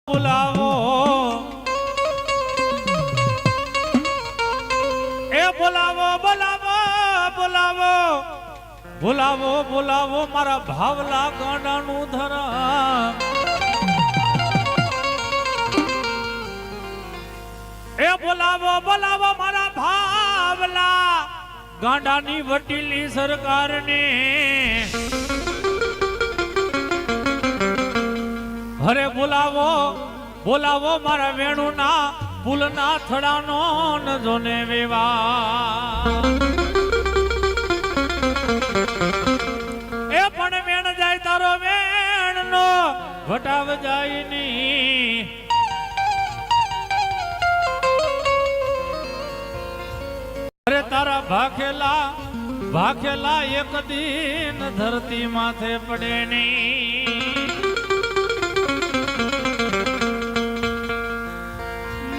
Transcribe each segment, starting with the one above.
બોલાવો એ બોલાવો બોલાવો બોલાવો બોલાવો બોલાવો મારા ભાવલા ગાંડાનું ધરા એ બોલાવો બોલાવો મારા ભાવલા ગાંડાની વટીલી સરકારને અરે બોલાવો બોલાવો મારા વેણુના પુલના થડાનો નજોને વેવા એ પણ વેણ જાય તારો વેણનો વટાવ જાય ની અરે તારા ભાખેલા ભાખેલા એક દિન ધરતી માથે પડે ની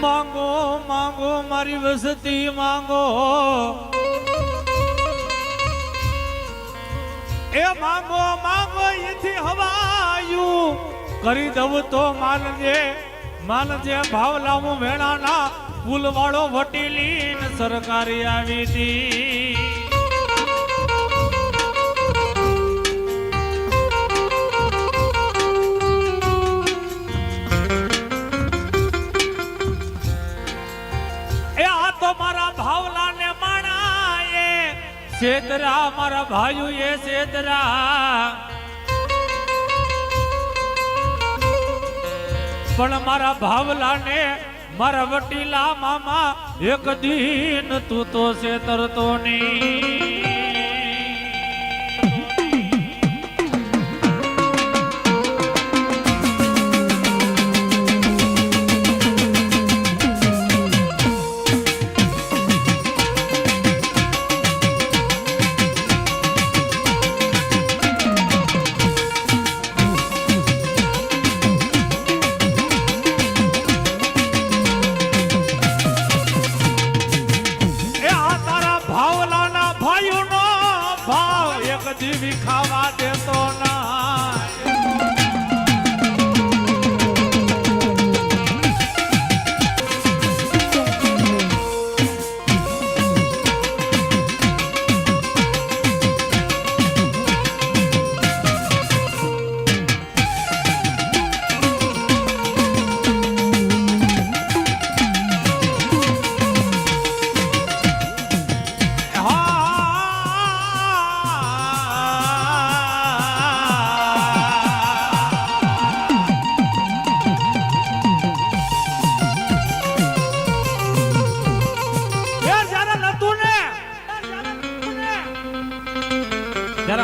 માંગો માંગો મારી વસતી માંગો એ માંગો માંગો એથી હવાયું કરી દઉં તો માનજે માનજે ભાવલા હું વેણાના ફૂલવાળો વટીલી સરકારી આવી હતી મારા ભાવલા ને માણા એ સેતરા મારા ભાઈઓ એ સેતરા પણ મારા ભાવલા ને મારા વટીલા મામા એક દિન તું તો સેતરતો ની જીવી ખાવા દેતો ના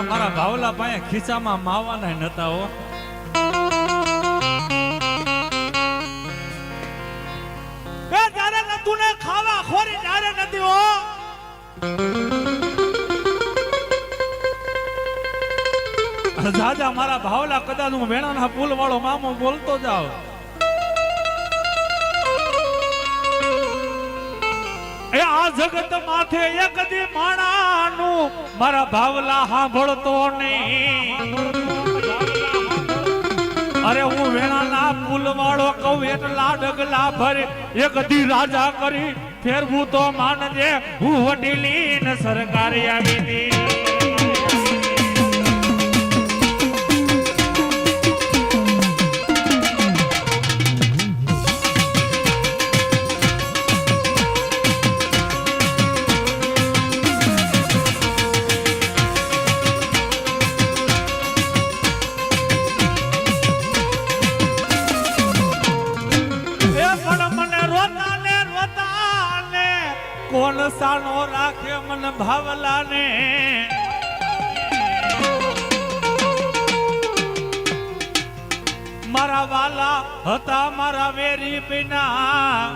મારા ભાવલા પાસે ખીચામાં માવાના નતા હો એ જારે નતું ને ખાવા ખોરી જારે નથી હો જાજા મારા ભાવલા કદાચ હું વેણાના પુલ વાળો મામો બોલતો જાવ એ આ જગત માથે એક દી માણાનું મારા ભાવલા સાંભળતો નહીં અરે હું વેણાના પુલ વાળો કહું એટલા ડગલા ભરે એક દી રાજા કરી ફેરવું તો માનજે હું વડીલી ને સરકારી આવી હતી કોણ સાનો રાખે મન ભાવલા ને મારા વાલા હતા મારા વેરી પીના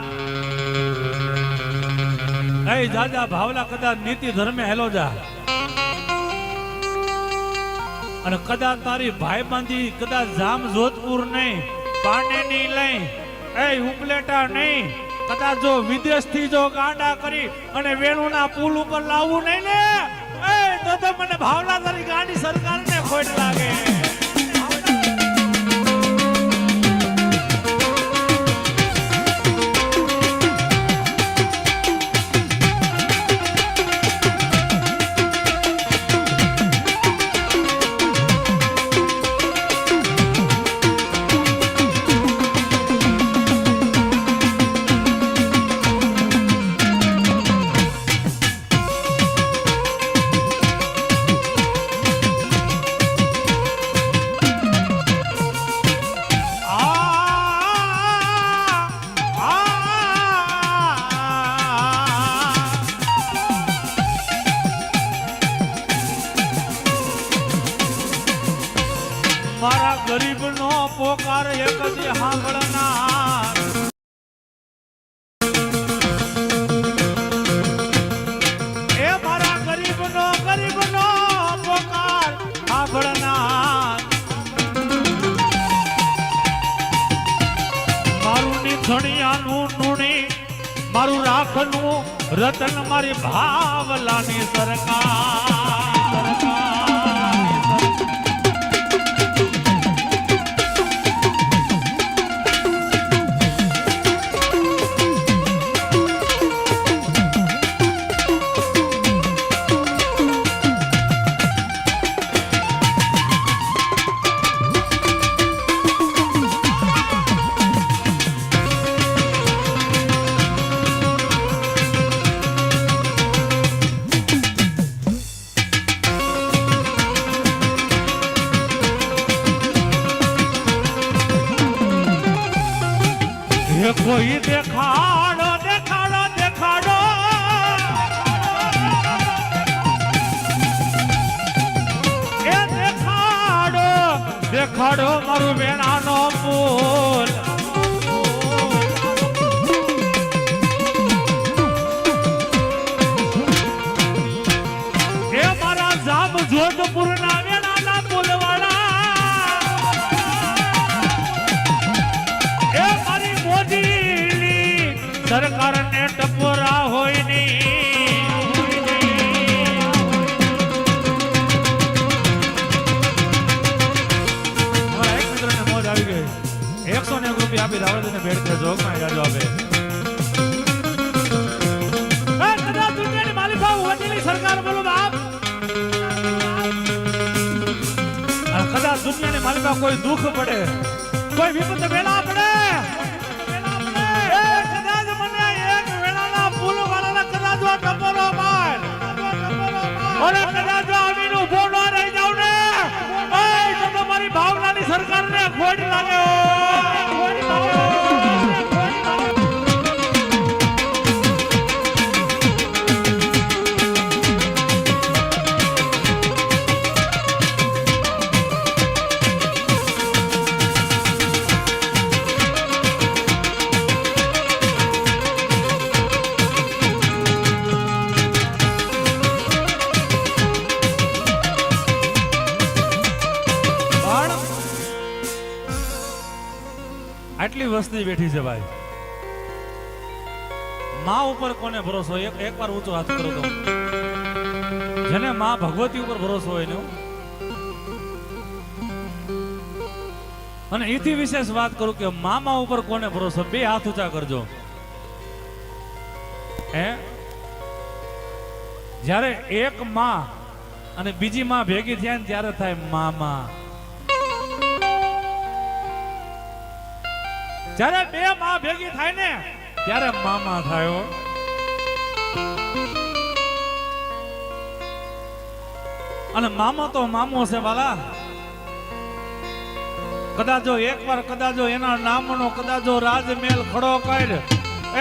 એ જાજા ભાવલા કદાચ નીતિ ધર્મે હેલો જા અને કદાચ તારી ભાઈબંધી કદાચ જામ જોધપુર નહીં પાણી ની લઈ એ ઉપલેટા નહીં કદાચ જો વિદેશ થી જો ગાંડા કરી અને વેણુના પુલ ઉપર લાવવું નહીં ને તો મને ભાવલા તારી ગાડી સરકાર ને ખોટ લાગે માની ધણિયાનું નુણી મારું રાખનું રતન મારી ભાવલાની સરકાર કોઈ દેખાડો દેખાડો દેખાડો એ દેખાડો દેખાડો મારું વેણાનો ફૂલ એ મારા જામ જોધપુરના વેણાના ફૂલવાળા સરકાર ને ટપોરા હોય મોજ આવી ગઈ 101 રૂપિયા આપી રાવળને ભેટ દે જોગમાં જાજો આપે કદાચ દુનિયાની માલિક વટીલી સરકાર બોલો બાપ કદાચ દુનિયાની માલિકા કોઈ દુઃખ પડે કોઈ વિપત વેલા પડે ટપોરો માર ઓરે કદાચ આવીને ઊભો ન રહી જાવ ને એ તો તમારી ભાવનાની સરકારને ખોટ લાગે આટલી વસ્તી બેઠી છે ભાઈ માં ઉપર કોને ભરોસો એક વાર ઊંચો હાથ કરો તો જેને માં ભગવતી ઉપર ભરોસો હોય ને અને એથી વિશેષ વાત કરું કે મામા ઉપર કોને ભરોસો બે હાથ ઊંચા કરજો હે જ્યારે એક માં અને બીજી માં ભેગી થયા ને ત્યારે થાય મામા જ્યારે બે માં ભેગી થાય ને ત્યારે મામા થયો અને મામો તો મામો છે વાલા કદાચો એકવાર કદાચો એના નામનો કદાચો રાજમહેલ ખડો કર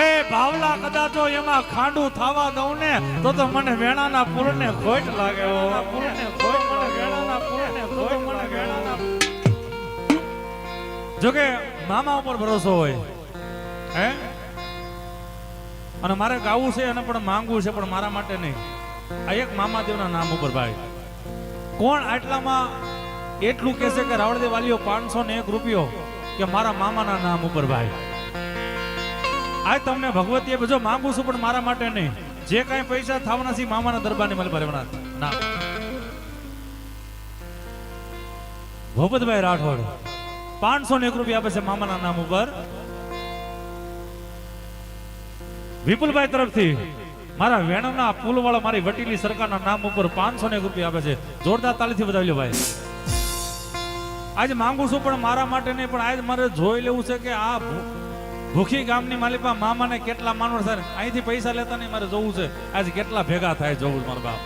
એ ભાવલા કદાચો એમાં ખાંડું થવા દઉં ને તો મને વેણાના પૂરને ખોટ લાગે પૂરને ખોટ મને વેણાના પૂરને ખોટ મને વેણાના જોકે મામા ઉપર ભરોસો હોય હે અને મારે ગાવું છે અને પણ માંગવું છે પણ મારા માટે નહીં આ એક મામાદેવના નામ ઉપર ભાઈ કોણ આટલામાં એટલું કહેશે કે રાવળદેવ વાલીઓ 501 રૂપિયો કે મારા મામાના નામ ઉપર ભાઈ આ તમને ભગવતીએ જો માંગુ છું પણ મારા માટે નહીં જે કાંઈ પૈસા થવાના છે મામાના દરબારની મલબાર ના ભૂપતભાઈ રાઠોડ 501 રૂપિયા આપે છે મામાના નામ ઉપર વિપુલભાઈ તરફથી મારા વેણના પુલવાળા મારી વટીલી સરકારના નામ ઉપર 501 રૂપિયા આપે છે જોરદાર તાલીથી વધાવી લો ભાઈ આજ માંગુ છું પણ મારા માટે નહીં પણ આજ મારે જોઈ લેવું છે કે આ ભૂખી ગામની માલિકા મામાને કેટલા માનવ છે અહીંથી પૈસા લેતા નહીં મારે જોવું છે આજ કેટલા ભેગા થાય જોવું મારા બાપ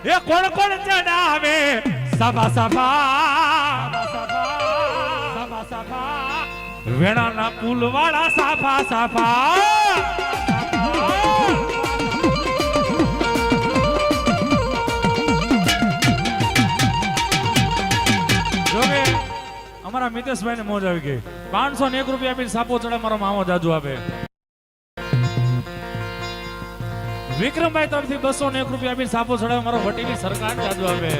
એ કોણ કોણ ચડાવે સભા સભા સભા સભા વેણાના પુલ વાળા સાફા સાફા જોકે અમારા મિતેશભાઈ ને મોજ આવી ગઈ 501 રૂપિયા આપીને સાપો ચડે મારો મામો જાજુ આપે વિક્રમભાઈ તરફથી 201 રૂપિયા આપીને સાપો ચડાવે મારો વટીલી સરકાર જાજુ આપે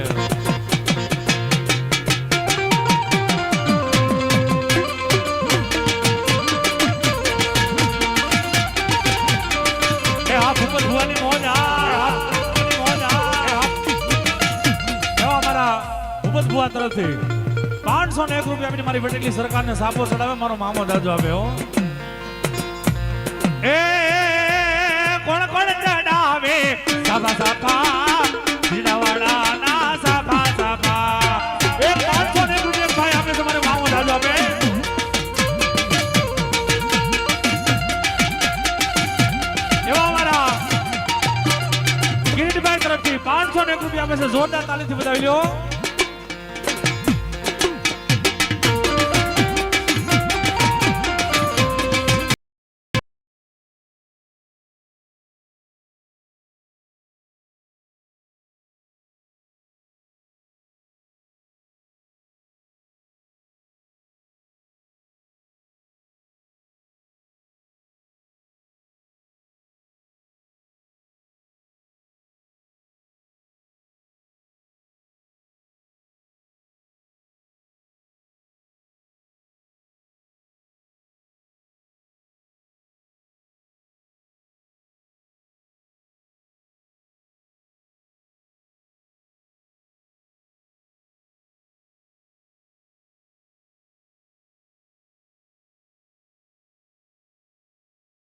ભૂપત ભુવા તરફથી 501 રૂપિયા આપીને મારી વટેલી સરકારને સાપો ચડાવે મારો મામો દાદો આપે હો એ કોણ કોણ ચડાવે સાફા સાફા જીડાવાડા ના સાફા સાફા એ 501 રૂપિયા ભાઈ આપે તો મારો મામો દાદો આપે એવા મારા કિરીટભાઈ તરફથી 501 રૂપિયા આપે છે જોરદાર તાલીથી બતાવી લ્યો